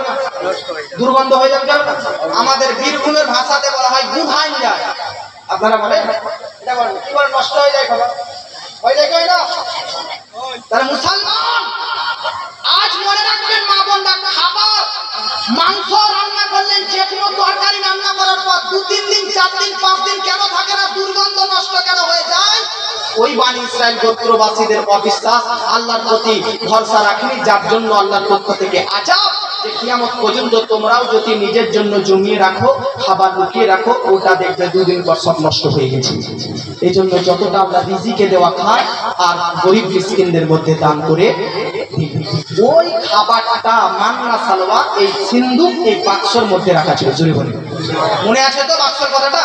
Speaker 1: দুর্গন্ধ হয়ে যাবে কি হবে না? আমাদের বীরভূমের ভাষাতে বলা হয় গুহাইন যায়। আপনারা বলেন এটা বলেন কি বলে নষ্ট হয়ে যায় খাবার? হয়ে যায় কি না? তাহলে মুসলমান আজ মনে রাখবেন মা বোনরা, খাবার মাংস রান্না করলেন, যে কোনো তরকারি রান্না করার পর 2-3 দিন 4 দিন 5 দিন কেন থাকে না? দুর্গন্ধ নষ্ট কেন হয়ে যায়? ওই বনি ইসরাইল গোত্রবাসীদের অবিশ্বাস, আল্লাহর প্রতি ভরসা রাখেনি, যার জন্য আল্লাহর পক্ষ থেকে আযাব যে কিয়ামত পর্যন্ত তোমরাও যদি নিজের জন্য জমিয়ে রাখো, খাবার লুকিয়ে রাখো, ওটা দেখবে দুদিন পর সব নষ্ট হয়ে গেছে। এই জন্য যতটা আমরা রিজিকে দেওয়া খাই আর গরিব মিসকিনদের মধ্যে দান করে দিই। ওই খাবারটা মান্না সালোয়া এই সিন্ধুক এই বাক্সর মধ্যে রাখা ছিল। জোরে বলে মনে আছে তো বাক্সর কথাটা?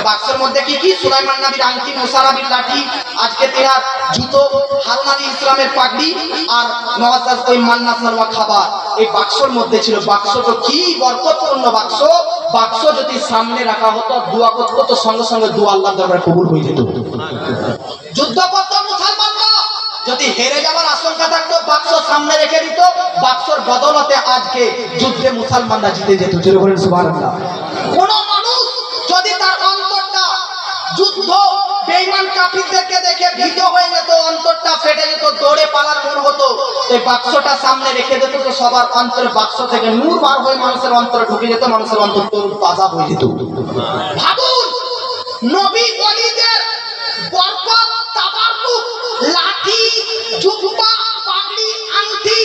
Speaker 1: বাক্সের মধ্যে কি কি? সুলাইমান নবীর আংটি, মুসা নবীর লাঠি, আজকে তেহার জুতো, হারুন আলী ইসলামের পাগড়ি আর নওয়াজ ওই মান্না সালোয়া খাবার এই বাক্সর মধ্যে ছিল। বাক্স তো কি বরকতপূর্ণ বাক্স! বাক্স যদি সামনে রাখা হতো, দোয়া করতো তো সঙ্গে সঙ্গে দোয়া আল্লাহর দরবারে কবুল হয়ে যেত। যুদ্ধ করতো মুসলমানরা, যদি হেরে যাওয়ার আশঙ্কা থাকতো বাক্স সামনে রেখে দিত, বাক্সর বদলতে আজকে যুদ্ধে মুসলমানরা জিতে যেত। জোরে বলেন সুবহানাল্লাহ। কোন মানুষ যদি তার অন্তরটা যুদ্ধ বেঈমান কাফিরদেরকে দেখে ভীত হয়ে যেত, অন্তরটা ফেটে যেত, দৌড়ে পালার মন হতো, এই বাক্সটা সামনে রেখে দিত তো সবার অন্তরে বাক্স থেকে নূর বার হয়ে মানুষের অন্তরে ঢুকে যেত, মানুষের অন্তর তাজা হয়ে যেত। ভাবুন, নবী ওলিদের বরকত, তাবাররুক, লাঠি, জুব্বা, পাগড়ি, আংটি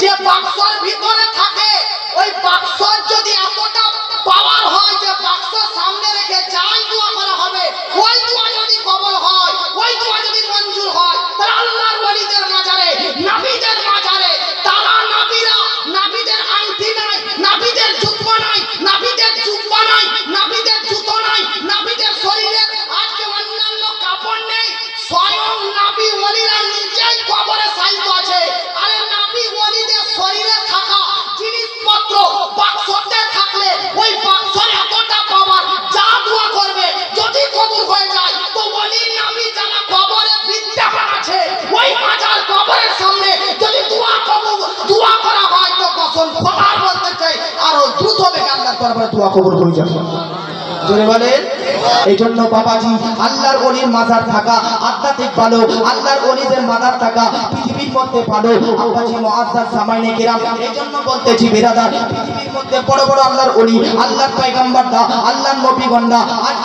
Speaker 1: যে বাক্সর ভিতরে থাকে, ওই বাক্সর যদি এতটা পাওয়ার হয় যে বাক্স সামনে রেখে যাই দোয়া করা হবে, ওই দোয়া যদি কবুল হয়, ওই দোয়া যদি মঞ্জুর হয়, তাহলে আল্লাহর ওলিদের মাজারে, নবীদের মাজারে, তারা নবীরা, নবীদের আংটি নাই, নবীদের জুব্বা নাই, নবীদের জুব্বা নাই, নবীদের জুতো নাই, নবীদের শরীরে আজকে অন্যান্য কাপড় নেই, স্বয়ং নবী ওলিরা নিজেই কবরে সাইজ আছে। আরে নবী ওলিদের শরীরে থাকা জিনিসপত্র বাক্সতে থাকলে ওই বাক্সের এতটা পাওয়ার, যা দোয়া করবে যদি কবুল হয়ে যায়, তো ওলি নবী যারা কবরে বিদ্যমান আছে, ওই মাজার কবরের সামনে যদি দোয়া করা হয়, তো কসম খোদার বলতে চাই আরো দ্রুত বেগে আল্লাহর দরবারে দোয়া কবুল হয়ে যাবে। জোরে বলেন। এই জন্য বাবাজি, আল্লাহর ওলির মাজার থাকা আধ্যাত্মিক ভালো, আল্লাহর ওলিদের মাজার থাকা পৃথিবীর মধ্যে ভালো। আব্বাজি মুআজ্জাজ সামাইনে কিরাম, এই জন্য বলতেছি বিরাদার, পৃথিবীর মধ্যে বড় বড় আল্লাহর ওলি, আল্লাহর পয়গম্বররা, আল্লাহর নবীগণরা আজ